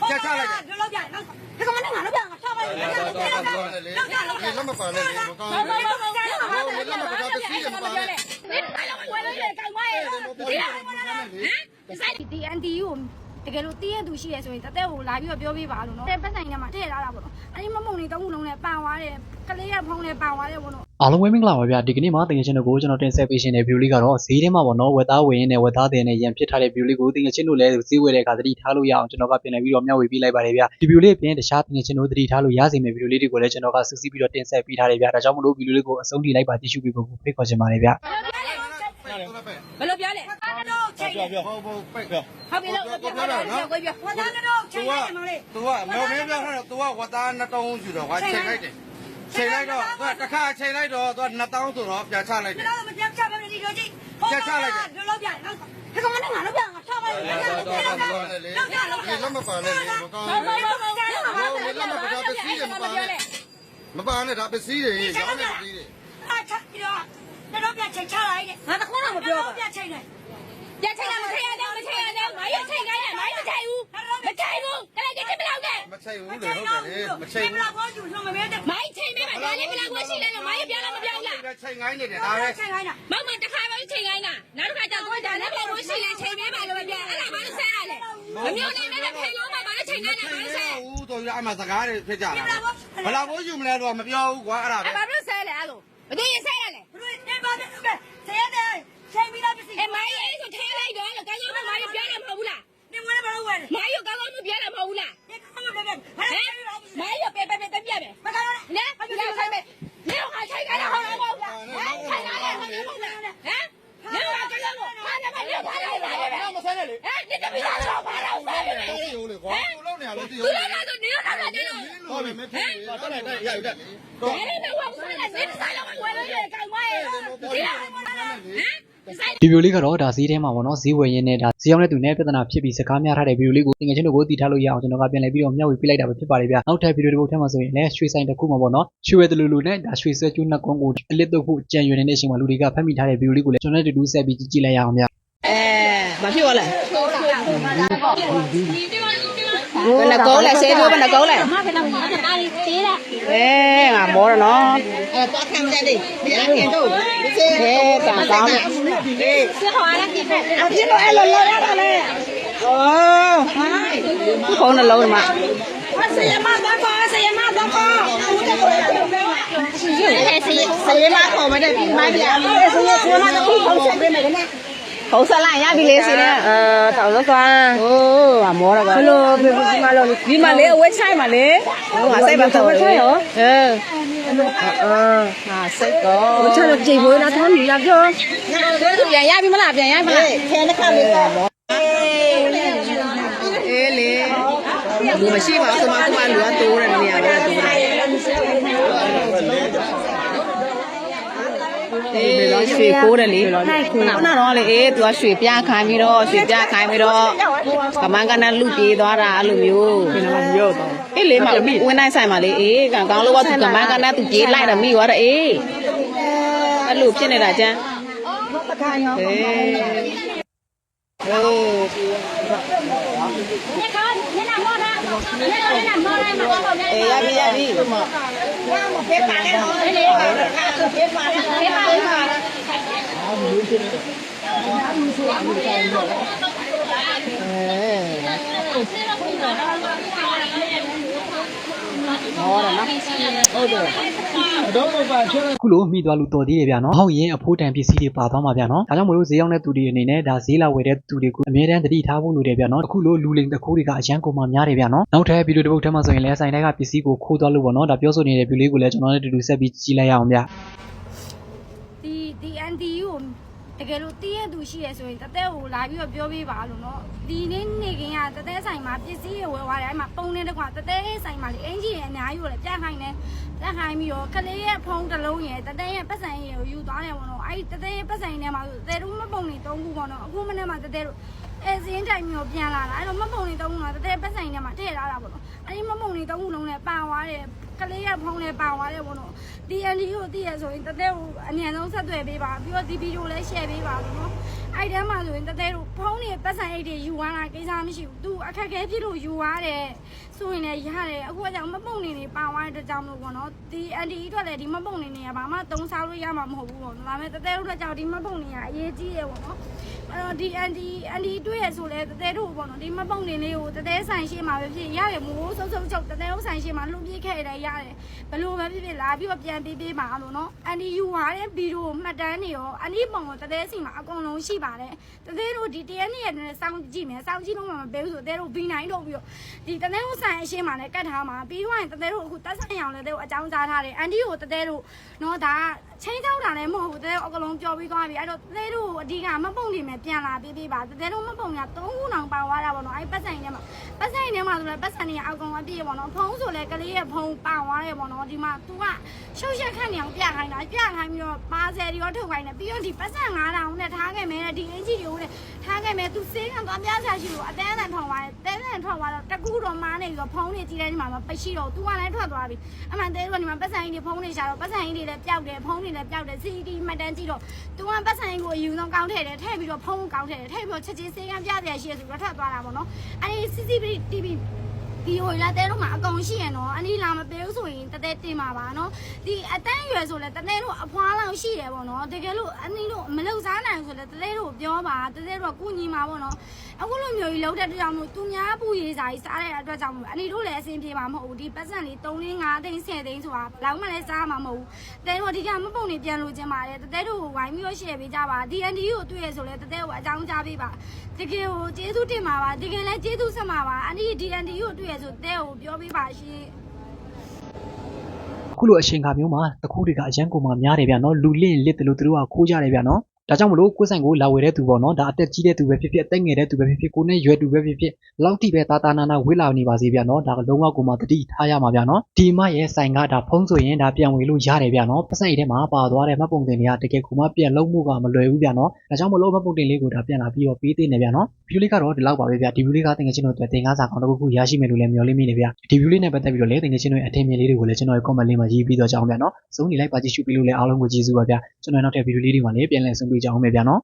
ချက်ချလိုက်တယ်လောက်ပြလောက်ဒီကမနဲ့ငါလောက်ပြငါဆောက်ပါလေလောက်ပြလောက်ပြလက်မပါနဲ့လေမကောင်းဘူးလက်မပါနဲ့ပစီးရမပါနဲ့ဒီတိုင်းဝယ်လို့ရကောင်းပါရဲ့ဒီ TNTU တကယ်လို့တည့်ရသူရှိရဲဆိုရင်တသက်ကိုလာပြီးတော့ပြောပေးပါလို့နော်တဲ့ပတ်ဆိုင်ထဲမှာထည့်ထားတာပေါ့နော်အဲ့ဒီမမုံနေသုံးခုလုံးနဲ့ပန်သွားတယ်ကလေးရဖုံးနဲ့ပန်သွားတယ်ပေါ့နော်အားလုံးဝဲမင်္ဂလာပါဗျာဒီကနေ့မှာတင်ငယ်ချင်းတို့ကိုကျွန်တော်တင်ဆက်ပေးရှင်တဲ့ဗီဒီယိုလေးကတော့ဈေးထဲမှာပေါ့နော်ဝက်သားဝယ်ရင်းနဲ့ဝက်သားတင်နဲ့ရန်ဖြစ်ထားတဲ့ဗီဒီယိုလေးကိုတင်ငယ်ချင်းတို့လည်းဈေးဝယ်တဲ့အခါသတိထားလို့ရအောင်ကျွန်တော်ကပြင်နေပြီးတော့မျှဝေပေးလိုက်ပါတယ်ဗျာဒီဗီဒီယိုလေးပြင်တခြားတင်ငယ်ချင်းတို့သတိထားလို့ရစေမယ့်ဗီဒီယိုလေးတွေကိုလည်းကျွန်တော်ကစူးစီးပြီးတော့တင်ဆက်ပေးထားတယ်ဗျာဒါကြောင့်မလို့ဗီဒီယိုလေးကိုအဆုံးထိလိုက်ပါကြည့်ရှုပေးဖို့ဖိတ်ခေါ်ချင်ပါတယ်ဗျာဘယ်လိုပြောလဲပြောဟုတ်ပိတ်ပြောဟုတ်ပြီလို့ပြောတာနော်ကိုပြောဝတ်သားကတော့ချိန်လိုက်တယ်မောင်လေး तू ကမောင်မင်းပြောတာ तू ကဝတ်သား2တောင်းယူတော့ကွာချိန်လိုက်တယ်ချိန်လိုက်တော့ तू တစ်ခါချိန်လိုက်တော့ तू 2တောင်းဆိုတော့ပြန်ချလိုက်တယ်တော့မပြန်ချပဲဒီလိုကြည့်ချက်ချလိုက်တယ်လောက်ပြလောက်ဒီကမနဲ့ငါလောက်ပြငါဆောက်ပါလေလက်မပါနဲ့လေမကောင်းဘူးလက်မပါပစီးရမပါနဲ့မပါနဲ့ဒါပစီးတွေရောင်းနေပစီးတွေအားချပြီးတော့ပြချိန်ချလိုက်တယ်ငါတခုတော့မပြောပါပြချိန်လိုက်ပြချိန်လိုက်မချိန်ရတော့မချိန်ရတော့ငါရချိန်ခိုင်းတယ်ငါရမချိန်ဘူးမချိန်ဘူးကလေးကချိန်မလောက်နဲ့မချိန်ဘူးလေဟုတ်တယ်လေမချိန်ဘူးဘယ်လောက်ကိုယူလို့မမဲတဲ့မိုင်းချိန်မဲပါဒါလည်းဘယ်လောက်ကိုရှိလဲလို့မိုင်းပြောလို့မပြောဘူးလားချိန်ခိုင်းနေတယ်ဒါပဲချိန်ခိုင်းတာမောင်မတစ်ခါပဲချိန်ခိုင်းတာနောက်တစ်ခါကျတော့ဒါလည်းဘယ်လိုရှိလဲချိန်မဲပါလို့မပြောအဲ့ဒါမှလည်းဆဲရလေမမျိုးနိုင်တဲ့ချိန်လုံးမှာဘာလို့ချိန်ခိုင်းတာဘာလို့ဆဲဦးတော်ရအမှစကားတွေဖြစ်ကြတာဘယ်လောက်ကိုယူမလဲတော့မပြောဘူးကွာအဲ့ဒါပဲဘာလို့ဆဲလဲအဲ့လိုဘယ်သူရင်ဆဲရလဲဘယ်သူရင်ပါတဲ့ဆဲရတယ်ချိန်ပြီးတော့ပစ္စည်းမိုင်းအဲ့ဆိုထဲလိုက်တော့လို့ကောင်းကောင်းမိုင်းပြောတာမဟုတ်ဘူးလား你我那边玩的，马友刚刚没别的跑了，你看看别别，马友别别别别，没看到嘞，你看才没，你看才干了好了不？才干了，你看哎，你看这个我，看见没？你看见没？那么三的嘞？哎，你这没啥子，怕了啥的？有嘞，光有老娘了，有老娘都你有啥子的喽？好嘞，没骗你，当然当然也有的。那我不是了，你啥了？我了也干嘛呀？你看，ဒီဗီဒီယိုလေးကတော့ဒါဈေးထဲမှာပေါ့နော်ဈေးဝယ်ရင်းနဲ့ဒါဈေးရောက်တဲ့သူနဲ့ပြဿနာဖြစ်ပြီးစကားများထားတဲ့ဗီဒီယိုလေးကိုတင်ငယ်ချင်းတို့ကိုတည်ထားလို့ရအောင်ကျွန်တော်ကပြန်လည်ပြီးတော့မျှဝေပေးလိုက်တာပဲဖြစ်ပါတယ်ဗျာနောက်ထပ်ဗီဒီယိုတစ်ပုဒ်ထဲမှာဆိုရင်လည်းရွှေဆိုင်တစ်ခုမှာပေါ့နော်ရွှေဝဲတလူလူနဲ့ဒါရွှေဆွဲကျူးနှစ်ကွန်းကိုအလစ်တုပ်ဖို့ကြံရွယ်နေတဲ့အချိန်မှာလူတွေကဖတ်မိထားတဲ့ဗီဒီယိုလေးကိုလည်းကျွန်တော်တို့တူဆက်ပြီးကြည့်လိုက်ရအောင်ဗျာဘာဖြစ်သွားလဲဘယ်နှကုန်းလဲဆေးထိုးဘယ်နှကုန်းလဲငါမောရနော်သွားခံကြတယ်ဒီအပြင်တို့ကံကောင်းစစ်ခေါ်လာကိနဲ့အပြင်တော့အဲ့လိုလောရတာလေဖုန်းနှလုံးမှာဆေးမတော့ပါဆေးမတော့ပါဆေးမခေါ်မတဲ့ပြီးမှပြဆေးမတော့ဖုန်းဆက်ပေးမယ်နဲ့好色啦，呀，比嘞是嘞，找着抓，哦，啊，没了个，hello，别嘛了，你嘛嘞，我菜嘛嘞，我菜吧，我菜哦，啊，谁个？我菜了几回那汤米那个，变呀，比嘛啦，变呀，比嘛啦，天那看没个，哎嘞，我们西瓜是嘛，是嘛，乱多了，你呀，乱多了。ရွှေကိုးတယ်လေခုနတော့လေသူကရွှေပြခိုင်းပြီးတော့ကမန်းကနလူပြေးသွားတာအဲ့လိုမျိုးအေးလေမဝင်နိုင်ဆိုင်ပါလေကောင်းလို့ကသူကမန်းကနသူပြေးလိုက်တော့မိသွားတယ်အဲ့လိုဖြစ်နေတာကျန်းရပြီဖေးပါလေနော်ဖေးပါခုလိုမိသွားလို့တော်သေးတယ်ဗျာနော်ဟောက်ရင်အဖိုးတန်ပစ္စည်းတွေပါသွားမှာဗျာနော်ဒါကြောင့်မလို့ဈေးရောက်တဲ့သူတွေအနေနဲ့ဒါဈေးလာဝယ်တဲ့သူတွေကိုအမြဲတမ်းသတိထားဖို့လိုတယ်ဗျာနော်အခုလိုလူလိမ်တခိုးတွေကအရန်ကုန်မှများတယ်ဗျာနော်နောက်ထပ်ဗီဒီယိုတစ်ပုဒ်ထဲမှာဆိုရင်လည်းဆိုင်တိုင်းကပစ္စည်းကိုခိုးသွားလို့ပေါ့နော်ဒါပြောဆိုနေတဲ့ဗီဒီယိုလေးကိုလည်းကျွန်တော်တို့တူတူဆက်ပြီးကြည့်လိုက်ရအောင်ဗျာဒီ NTU တကယ်လို့တည့်ရသူရှိရဲဆိုရင်တသက်ကိုလာပြီးတော့ပြောပေးပါလို့နော်ဒီနေ့နေခင်ကတသက်ဆိုင်မှာပစ္စည်းတွေဝယ်သွားတယ်အဲ့မှာပုံနေတကွာတသက်ဆိုင်မှာလေအင်ဂျီအများကြီးကိုလည်းပြခိုင်းတယ်ပြခိုင်းပြီးတော့ကလေးရဲ့ဖုန်းတစ်လုံးရယ်တသက်ရဲ့ပတ်စံရယ်ကိုယူသွားတယ်ပေါ့နော်အဲ့တသက်ရဲ့ပတ်စံထဲမှာဆိုတဲတို့မပုံနေ3ခုပေါ့နော်အခုမနေ့မှတသက်တို့စင်းတိုင်းမျိုးပြန်လာတာအဲ့တော့မပုံနေ3ခုကတသက်ပတ်စံထဲမှာထည့်ထားတာပေါ့နော်အဲ့ဒီမပုံနေ3ခုလုံးနဲ့ပန်သွားတယ်ကလေးရဲ့ဖုန်းနဲ့ပန်သွားတယ်ပေါ့နော်ဒီအန်ဒီကိုတည့်ရဆိုရင်တသက်ကိုအញ្ញံဆုံးဆက်သွယ်ပေးပါပြီးတော့ဒီဗီဒီယိုလည်း share ပေးပါလို့နော် အဲ့ထဲမှာဆိုရင်တသေးတို့ဖုန်းတွေပတ်စံအိတ်တွေယူသွားတာကိစ္စမရှိဘူးသူအခက်အခဲဖြစ်လို့ယူသွားတယ်ဆိုရင်လည်းရတယ်အခုကကြောင့်မပုံနေနေပါသွားတဲ့ကြောင့်လို့ပေါ့နော်ဒီအန်တီအတွက်လည်းဒီမပုံနေနေကဘာမှသုံးစားလို့ရမှာမဟုတ်ဘူးပေါ့နော်ဒါပေမဲ့တသေးတို့အတွက်ကြောင့်ဒီမပုံနေရအရေးကြီးတယ်ပေါ့နော်အဲ့တော့ဒီအန်တီတွေ့ရဆိုလဲတသေးတို့ပေါ့နော်ဒီမပုံနေလေးကိုတသေးဆိုင်ရှိမှာပဲဖြစ်ရတယ်မိုးစုပ်ချုပ်တသေးတို့ဆိုင်ရှိမှာလှုပ်ပြေးခဲ့တယ်ရတယ်ဘလို့ပဲဖြစ်လာပြီးတော့ပြန်ပေးပါလို့နော်အန်တီယူသွားတဲ့ဗီဒီယိုမှတ်တမ်းတွေရောအန်တီပုံကိုတသေးစီမှာအကုန်လုံးရှိပါတယ်တသေးတို့ဒီတရက်နေ့နဲ့စောင့်ကြည့်မယ်စောင့်ကြည့်လို့မှမပေးဘူးဆိုတသေးတို့ B9 ထုတ်ပြီးတော့ဒီတသေးတို့ဆိုင်အရှင်းမှာလည်းကတ်ထားမှာပြီးတော့ရင်တသေးတို့အခုတက်ဆိုင်အောင်လည်းတသေးတို့အကြောင်းကြားထားတယ်အန်တီကိုတသေးတို့နော်ဒါချင်းချောက်တာလည်းမဟုတ်ဘူးတသေးတို့အကလုံးပျော်ပြီးသွားပြီအဲ့တော့တသေးတို့အဓိကမပုံနေမယ်ပြန်လာပေးပါတသေးတို့မပုံက3ခုတောင်ပါသွားတာပေါ့နော်အဲ့ပတ်ဆိုင်ထဲမှာဆိုလည်းပတ်ဆိုင်တွေအောက်ကောင်အပြည့်ပေါ့နော်ဖုံးဆိုလည်းကလေးရဲ့ဖုံးပါသွားတယ်ပေါ့နော်ဒီမှာ तू ကရှုပ်ရက်ခန့်နေအောင်ပြခိုင်းတာပြခိုင်းပြီးတော့ပါဆယ်တွေရောထုတ်ခိုင်းတယ်ပြီးတော့ဒီပတ်ဆိုင်9000နဲ့ထားခဲ့မယ်ဒီအင်ဂျီတွေကိုလည်းထားခဲ့မယ်သူစေးခံသွားပြစားရှိလို့အတန်းအန်ထောင်သွားတယ်တဲန်ထောင်သွားတော့တကူတော့မားနေပြီးတော့ဖုံးတွေကြီးတဲ့ဒီမှာမပရှိတော့ तू ကလည်းထွက်သွားပြီအမှန်တဲတော့ဒီမှာပတ်ဆိုင်တွေဖုံးတွေရှာတော့ပတ်ဆိုင်တွေလည်းပျောက်တယ်ဖုံးတွေလည်းပျောက်တယ် CD မှတ်တမ်းကြည့်တော့ तू ကပတ်ဆိုင်ကိုအယူဆုံးကောင်းထည့်တယ်ထည့်ပြီးတော့ဖုံးကောင်းထည့်တယ်ထည့်ပြီးတော့ချက်ချင်းစေးခံပြပြရှိရဆိုတော့ထွက်သွားတာပေါ့နော်အဲ့ဒီ CCTV ဒီဟိုလာတဲတော့မှအကောင်ရှိရနော်အနီးလာမပေးဘူးဆိုရင်တတဲတင်ပါပါနော်ဒီအတန်းရွယ်ဆိုလဲတတဲတို့အဖွားလောက်ရှိတယ်ပေါ့နော်တကယ်လို့အနီးတို့မလောက်စားနိုင်ဆိုလဲတတဲတို့ပြောပါတတဲတို့ကကုညီမှာပေါ့နော်အခုလိုမျိုးကြီးလောက်တဲ့အတွက်ကြောင့်မို့သူများပူရေးစာကြီးစားတဲ့အတွက်ကြောင့်မို့အနီးတို့လည်းအဆင်ပြေမှာမဟုတ်ဘူးဒီပတ်စံလေး3 5သိန်း10သိန်းဆိုတာဘယ်လောက်မှလည်းစားမှာမဟုတ်ဘူးတတဲတို့အဓိကမပုံနေပြန်လို့ခြင်းပါတယ်တတဲတို့ကိုဝိုင်းပြီးတော့ share ပေးကြပါ DND ကိုတွေ့ရဆိုလဲတတဲကိုအကြောင်းကြားပေးပါတကယ်ကိုကျေးဇူးတင်ပါပါတကယ်လည်းကျေးဇူးဆက်ပါပါအနီး DND ကိုတွေ့ရဆိုတဲကိုပြောပေးပါရှင် အခုလိုအရှင်ကမျိုးမှာတခုတွေကအရန်ကိုမှများတယ်ဗျနော်လူလင့်လစ်တယ်လို့သူတို့ကခိုးကြတယ်ဗျနော်ဒါကြောင့်မလို့ကိုယ်ဆိုင်ကိုလာဝယ်တဲ့သူပေါ့နော်ဒါအသက်ကြီးတဲ့သူပဲဖြစ်ဖြစ်အသက်ငယ်တဲ့သူပဲဖြစ်ဖြစ်ကိုနဲ့ရွယ်သူပဲဖြစ်ဖြစ်လောက်တိပဲတာတာနာနာဝေးလာနေပါစေဗျနော်ဒါကလုံးဝကိုမှတတိထားရမှာဗျနော်ဒီမရဲ့ဆိုင်ကဒါဖုံးဆိုရင်ဒါပြန်ဝေလို့ရတယ်ဗျနော်ပတ်ဆိုင်ထဲမှာပါသွားတဲ့မှတ်ပုံတင်တွေကတကယ်ကိုမှပြန်လုံးမှုကမလွယ်ဘူးဗျနော်ဒါကြောင့်မလို့မှတ်ပုံတင်လေးကိုဒါပြန်လာပြီးတော့ပေးသေးနေဗျနော်ဗီဒီယိုလေးကတော့ဒီလောက်ပါပဲဗျဒီဗီဒီယိုလေးကတင်ငယ်ချင်းတို့အတွက်တင်ကားစာကောင်းတစ်ခုရရှိမယ်လို့လည်းမျှော်လင့်မိနေဗျဒီဗီဒီယိုလေးနဲ့ပတ်သက်ပြီးတော့လည်းတင်ငယ်ချင်းတို့ရဲ့အထင်မြင်လေးတွေကိုလည်းကျွန်တော်ရဲ့ comment လေးမှာရေးပြီးတော့ကြအောင်ဗျနော်စုံနေလိုက်ပါကြည့်ရှုပြီးလို့လည်းအားလုံးကိုကျေးဇူးပါဗျကျွန်တော်နောက်ထပ်ဗီဒီယိုလေးတွေမှာလည်းပြန်လည်ဆုံတွေ့ကြအောင်မယ်ဗျနော်